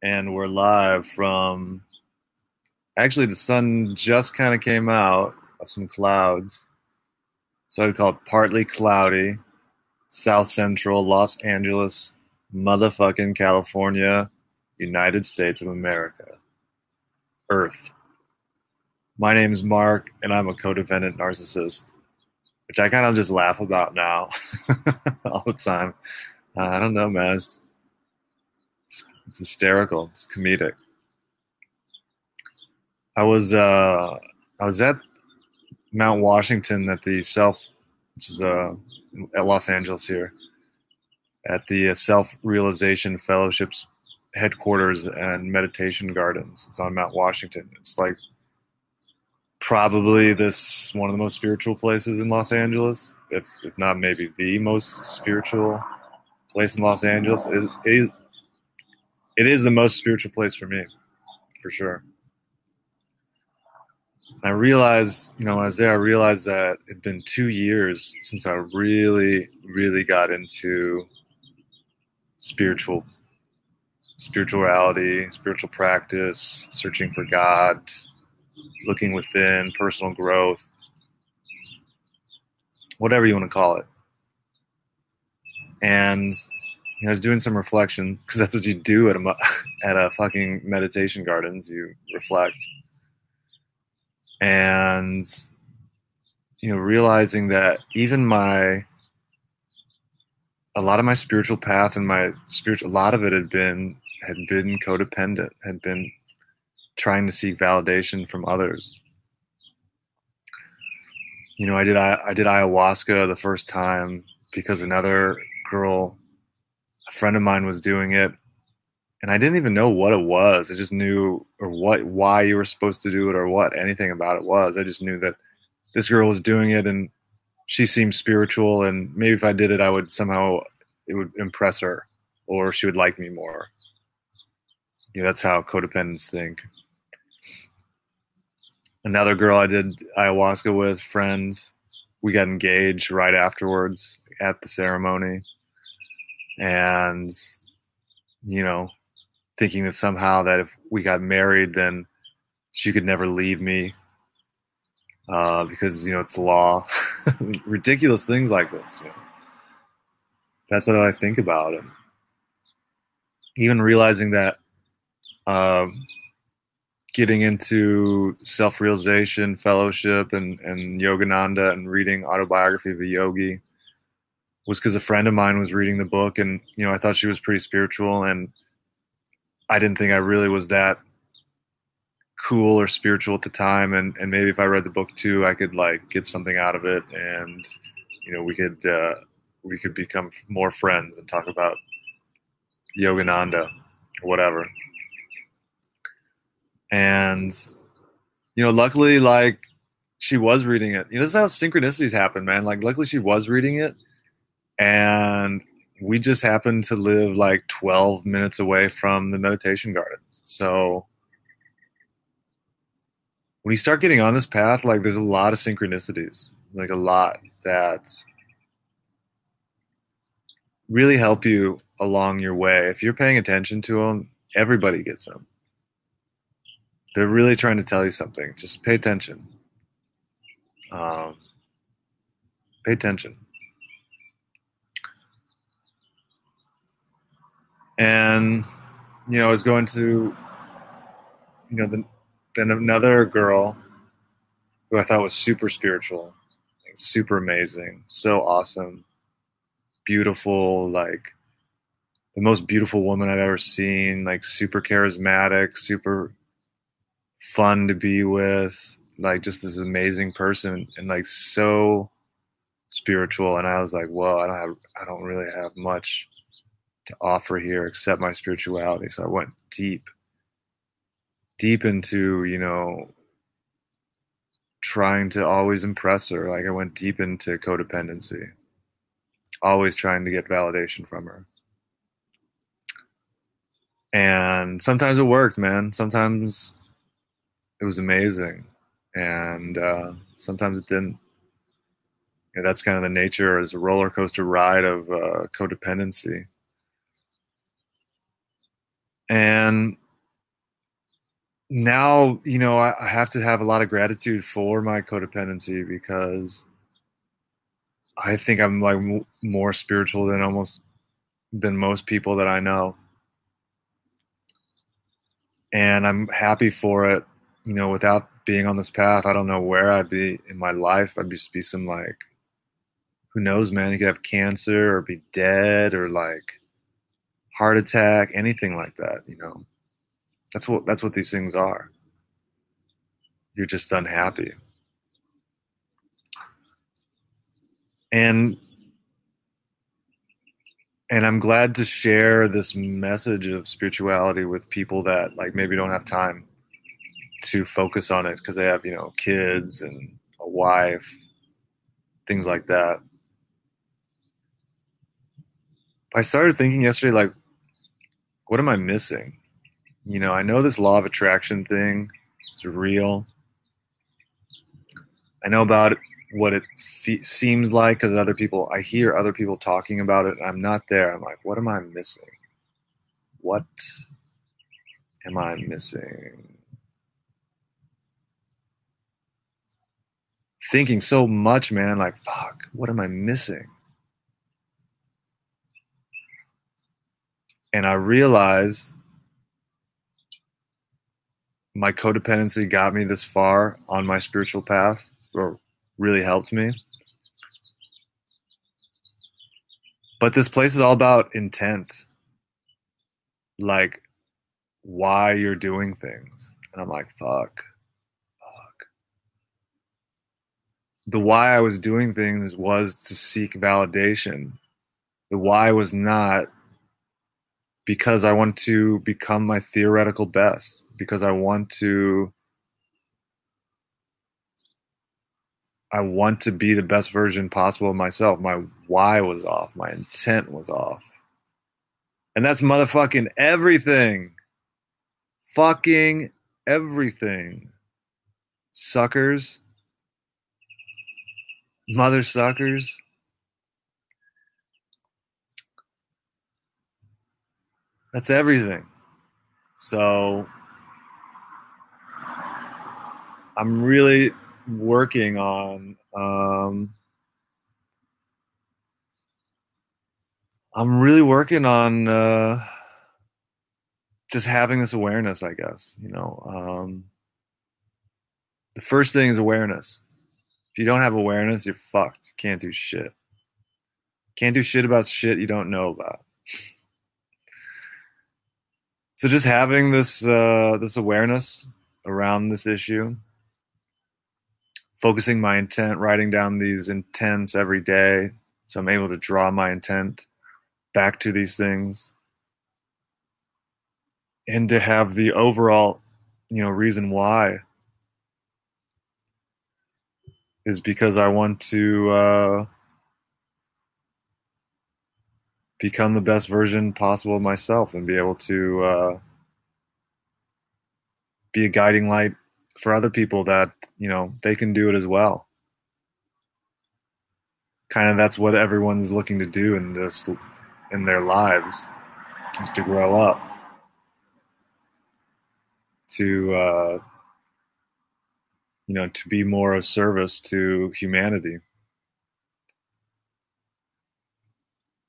And we're live from actually the sun just kind of came out of some clouds. So I'd call it partly cloudy, South Central Los Angeles, motherfucking California, United States of America, Earth. My name is Mark, and I'm a codependent narcissist, which I kind of just laugh about now all the time. I don't know, man. It's hysterical. It's comedic. I was uh, I was at Mount Washington at the which is at Los Angeles here, at the Self Realization Fellowship's headquarters and meditation gardens. It's on Mount Washington. It's like probably this one of the most spiritual places in Los Angeles, if not maybe the most spiritual place in Los Angeles. It is the most spiritual place for me, for sure. I realized, I was there, I realized that it'd been 2 years since I really, really got into spiritual spirituality, spiritual practice, searching for God, looking within, personal growth, whatever you want to call it. And I was doing some reflection because that's what you do at a fucking meditation gardens. You reflect, and realizing that even a lot of my spiritual path and a lot of it had been codependent, had been trying to seek validation from others. I did ayahuasca the first time because another girl, a friend of mine, was doing it, and I didn't even know what it was. I just knew or why you were supposed to do it or what anything about it was. I just knew that this girl was doing it and she seemed spiritual, and maybe if I did it, it would impress her or she would like me more. That's how codependents think. Another girl I did ayahuasca with, friends, we got engaged right afterwards at the ceremony, and you know thinking that somehow that if we got married then she could never leave me, because it's the law. Ridiculous things like this. That's what I think about it. Even realizing that, um, getting into self-realization fellowship and yogananda and reading autobiography of a yogi was because a friend of mine was reading the book, and I thought she was pretty spiritual, and I didn't think I really was that cool or spiritual at the time, and maybe if I read the book too I could like get something out of it, and we could become more friends and talk about yogananda or whatever. And luckily, like, she was reading it. This is how synchronicities happen, man. Like, luckily she was reading it, and we just happened to live like 12 minutes away from the meditation gardens. So when you start getting on this path, like, there's a lot of synchronicities, like a lot that really help you along your way. If you're paying attention to them, everybody gets them. They're really trying to tell you something. Just pay attention. Um, Pay attention. And I was going to, then another girl who I thought was super spiritual, like, super amazing, so awesome, beautiful, like the most beautiful woman I've ever seen, like super charismatic, super fun to be with, like just this amazing person, and like so spiritual. And I was like, whoa, I don't really have much to offer here except my spirituality. So I went deep into, trying to always impress her. Like, I went deep into codependency, always trying to get validation from her. And sometimes it worked, man. Sometimes it was amazing, and sometimes it didn't. That's kind of the nature, as a roller coaster ride of codependency. And now, I have to have a lot of gratitude for my codependency because I think I'm like more spiritual than most people that I know. And I'm happy for it. Without being on this path, I don't know where I'd be in my life. I'd just be some like, who knows, man? You could have cancer or be dead or like heart attack, anything like that. That's what these things are. You're just unhappy. And and I'm glad to share this message of spirituality with people that like maybe don't have time to focus on it because they have, kids and a wife, things like that. I started thinking yesterday, like, what am I missing? I know this law of attraction thing is real. I know about it, what it seems like because I hear other people talking about it. And I'm not there. I'm like, what am I missing? What am I missing? Thinking so much, man. Like, fuck, what am I missing? And I realized my codependency got me this far on my spiritual path, or really helped me. But this place is all about intent, like why you're doing things. And I'm like, fuck. The why I was doing things was to seek validation. The why was not because I want to become my theoretical best, because I want to be the best version possible of myself. My why was off. My intent was off. And that's motherfucking everything. Fucking everything. Suckers. Mother suckers. That's everything. So I'm really working on just having this awareness, I guess. The first thing is awareness. If you don't have awareness, you're fucked. Can't do shit. Can't do shit about shit you don't know about. So just having this awareness around this issue, focusing my intent, writing down these intents every day, so I'm able to draw my intent back to these things, and to have the overall, reason why is because I want to become the best version possible of myself and be able to be a guiding light for other people that they can do it as well. Kind of that's what everyone's looking to do in their lives, is to grow up, to to be more of service to humanity.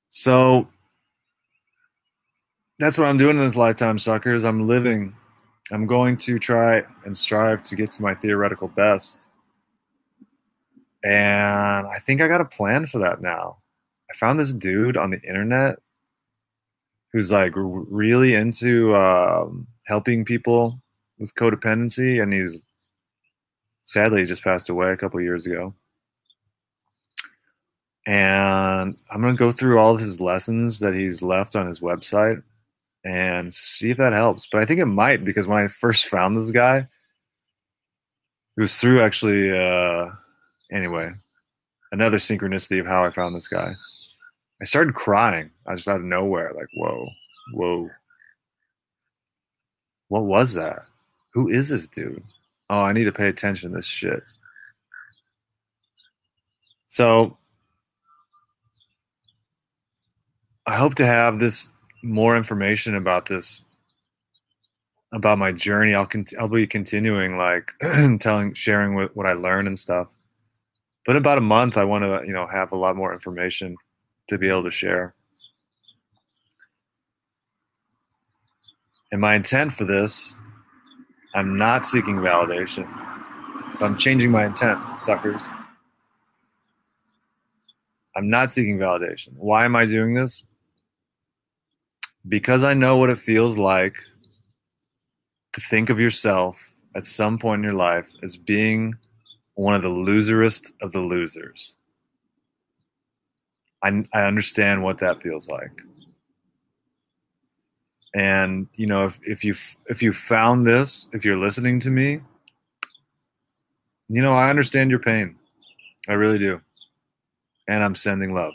So that's what I'm doing in this lifetime, suckers. I'm going to try and strive to get to my theoretical best. And I think I got a plan for that now. I found this dude on the internet who's like really into helping people with codependency. And he's sadly he just passed away a couple years ago. And I'm going to go through all of his lessons that he's left on his website and see if that helps. But I think it might, because when I first found this guy, it was through actually, anyway, another synchronicity of how I found this guy. I started crying. I just out of nowhere, like, whoa, what was that? Who is this dude? Oh, I need to pay attention to this shit. So I hope to have this more information about this about my journey. I'll be continuing like sharing what I learned and stuff. But in about a month, I want to have a lot more information to be able to share. And my intent for this, I'm not seeking validation. So I'm changing my intent, suckers. I'm not seeking validation. Why am I doing this? Because I know what it feels like to think of yourself at some point in your life as being one of the loserest of the losers. I understand what that feels like. And if you found this, if you're listening to me, I understand your pain. I really do. And I'm sending love.